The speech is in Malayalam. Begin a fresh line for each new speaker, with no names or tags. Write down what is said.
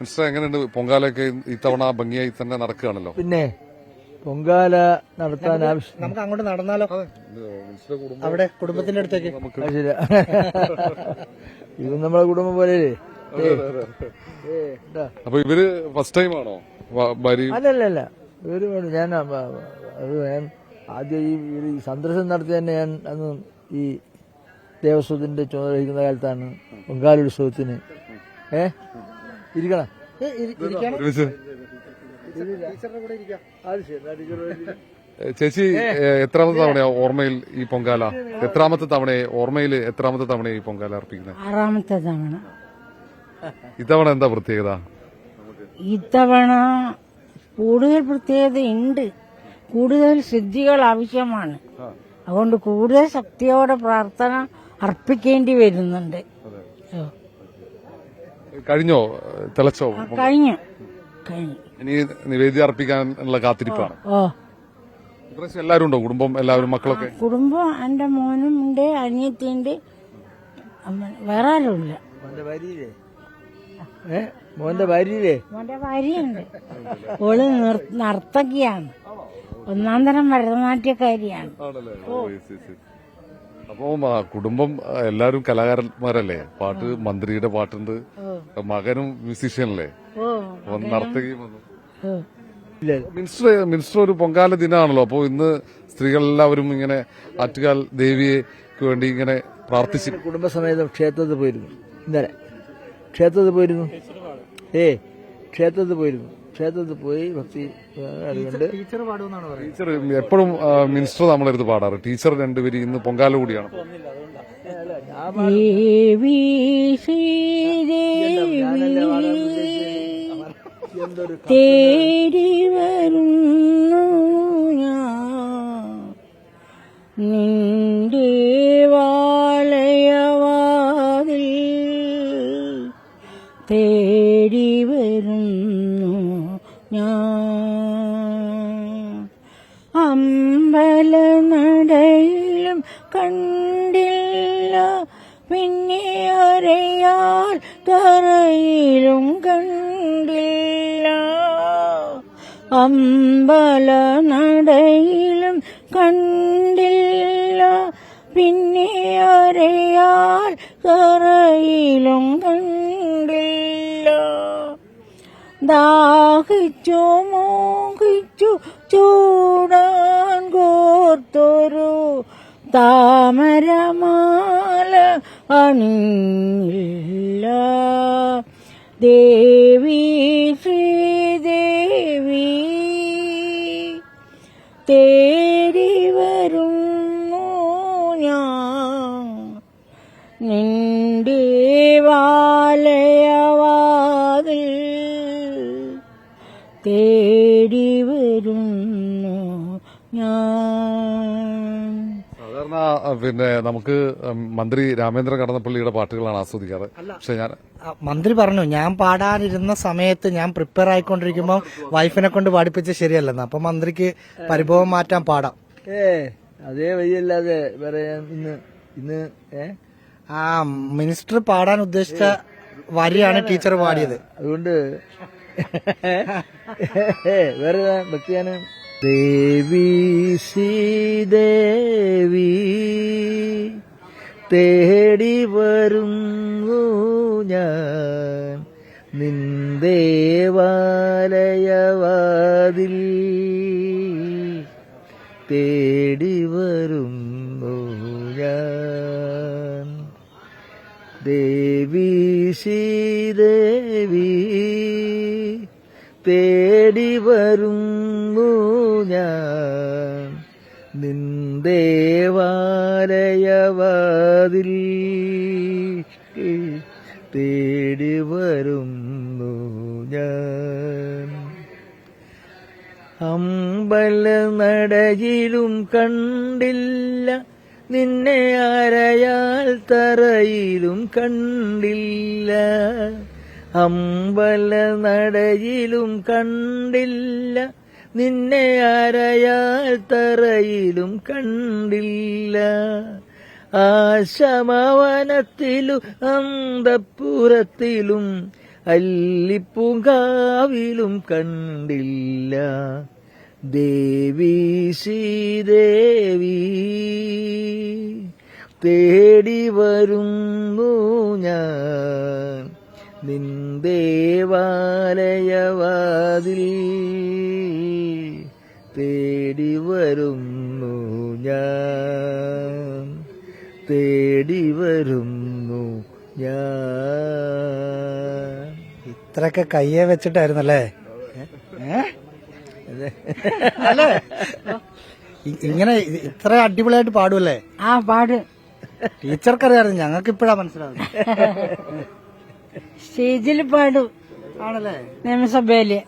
മിസ്റ്റർ എങ്ങനെയുണ്ട് പൊങ്കാലയൊക്കെ ഇത്തവണ ഭംഗിയായി തന്നെ നടക്കുകയാണല്ലോ?
പിന്നെ പൊങ്കാല നടത്താൻ ആവശ്യം
നമുക്ക് അങ്ങോട്ട് നടന്നാലോ? അവിടെ കുടുംബത്തിന്റെ അടുത്തേക്ക്
ഇത് നമ്മളെ കുടുംബം പോലെ.
അപ്പൊ ഇവര് ഫസ്റ്റ് ടൈം ആണോ
അല്ലല്ല ഒരുപാട് ഞാൻ ആദ്യം ഈ സന്ദർശനം നടത്തി തന്നെ ഞാൻ അന്ന് ഈ ദേവസ്വത്തിന്റെ ചുമതല വഹിക്കുന്ന കാലത്താണ് പൊങ്കാലോത്സവത്തിന് ഇരിക്കണം
ചേച്ചി എത്രാമത്തെ തവണയാ ഓർമ്മയിൽ ഈ പൊങ്കാല എത്രാമത്തെ തവണ ഈ പൊങ്കാല അർപ്പിക്കുന്നത്?
6ാമത്തെ തവണ.
ഇത്തവണ എന്താ പ്രത്യേകത?
ഇത്തവണ കൂടുതൽ പ്രത്യേകതയുണ്ട്. കൂടുതൽ സിദ്ധികൾ ആവശ്യമാണ്. അതുകൊണ്ട് കൂടുതൽ ശക്തിയോടെ പ്രാർത്ഥന അർപ്പിക്കേണ്ടി വരുന്നുണ്ട്.
കഴിഞ്ഞോ? തിളച്ചോ?
കഴിഞ്ഞു.
ഇനി നിവേദ്യം അർപ്പിക്കാനുള്ള കാത്തിരിപ്പാണ്. എല്ലാവരും ഉണ്ടോ? കുടുംബം എല്ലാവരും മക്കളൊക്കെ?
കുടുംബം എന്റെ മോനും ഉണ്ട്, അനിയത്തിയുണ്ട്, വേറെ ആരുമില്ല.
മോന്റെ
ഭാര്യയുണ്ട്. ഓള് നർത്തകിയാണ്, 1ാം തരം ഭരതനാട്യക്കാരിയാണ്.
അപ്പൊ കുടുംബം എല്ലാവരും കലാകാരന്മാരല്ലേ? പാട്ട് മന്ത്രിയുടെ പാട്ടുണ്ട്, മകനും മ്യൂസീഷ്യനല്ലേ, നർത്തകിയും വന്നു. മിനിസ്റ്റർ ഒരു പൊങ്കാല ദിനമാണല്ലോ. അപ്പൊ ഇന്ന് സ്ത്രീകളെല്ലാവരും ഇങ്ങനെ ആറ്റുകാൽ ദേവിക്ക് വേണ്ടി ഇങ്ങനെ പ്രാർത്ഥിച്ചു.
കുടുംബസമേതം ക്ഷേത്രത്തിൽ പോയിരുന്നു. ഇന്നലെ ക്ഷേത്രത്തിൽ പോയിരുന്നു. ക്ഷേത്രത്തിൽ പോയി ഭക്തി അതുകൊണ്ട്
ടീച്ചർ എപ്പോഴും മിനിസ്റ്റർ നമ്മളെടുത്ത് പാടാറ്. ടീച്ചർ രണ്ടുപേരും ഇന്ന് പൊങ്കാല കൂടിയാണ്.
തേടി വരുന്നു നിന്റെ വാളയവാതിൽ, തേടി വരുന്നു ഞാൻ. അമ്പലനടയിലും കണ്ടില്ല, പിന്നെ അറിയാൽ തറയിലും കണ്ടില്ല. അമ്പലനടയിലും കണ്ടില്ല, പിന്നെ അറിയാൽ തറയിലും കണ്ടില്ല. ദാഹിച്ചു മോഹിച്ചു ചൂടാൻ കോർത്തൊരു താമരമാല അണിഞ്ഞില്ല. ദേവി ശ്രീദേവി തേടി വരുന്നു ഞാൻ നിന്റെ വാലയവാതിൽ, തേടി വരുന്നു ഞാൻ.
സാധാരണ പിന്നെ നമുക്ക് മന്ത്രി രാമേന്ദ്രൻ കടന്നപ്പള്ളിയുടെ പാട്ടുകളാണ് ആസ്വദിക്കാറ്. പക്ഷെ ഞാൻ
മന്ത്രി പറഞ്ഞു ഞാൻ പാടാനിരുന്ന സമയത്ത് ഞാൻ പ്രിപ്പയർ ആയിക്കൊണ്ടിരിക്കുമ്പോൾ വൈഫിനെ കൊണ്ട് പാടിപ്പിച്ച ശരിയല്ലെന്ന്. അപ്പൊ മന്ത്രിക്ക് പരിഭവം മാറ്റാൻ പാടാം.
അതേ വഴിയല്ലാതെ വേറെ ഇന്ന്
ആ മിനിസ്റ്റർ പാടാൻ ഉദ്ദേശിച്ച വരിയാണ് ടീച്ചർ പാടിയത്.
അതുകൊണ്ട് വേറെ ഭക്തിയാണ്. ദേവി ശ്രീദേവി തേടി വരുന്നു ഞാൻ നിന്ദേവാലയവാതിൽ, തേടി വരുന്നു ഞാൻ. ദേവി ശ്രീദേവി തേടി വരുന്നു ഞാൻ നിന്ദേവാലയവാതിൽ, തേടി വരുന്നു ഞാൻ. അമ്പലനടയിലും കണ്ടില്ല, നിന്നെ അരയാൽ തറയിലും കണ്ടില്ല. അമ്പലനടയിലും കണ്ടില്ല, നിന്നെ അരയാൽ തറയിലും കണ്ടില്ല. ആശമവനത്തിലും അന്തപ്പുരത്തിലും അല്ലിപ്പൂങ്കാവിലും കണ്ടില്ല ദേവി ശ്രീദേവി തേടി വരുന്നു ഞാൻ നിന്ദേവാലയവാതിൽ തേടി വരുന്നു ഞാൻ തേടി വരുന്നു ഞാൻ.
ഇത്രയൊക്കെ കയ്യെ വെച്ചിട്ടായിരുന്നല്ലേ? അല്ലേ? ഇങ്ങനെ ഇത്ര അടിപൊളിയായിട്ട് പാടുമല്ലേ?
ആ പാട്.
ടീച്ചർക്കറിയായിരുന്നു, ഞങ്ങൾക്ക് ഇപ്പഴാ മനസ്സിലാവുന്നത്.
സ്റ്റേജിൽ പാടും
ആണല്ലേ?
നിയമസഭയില്.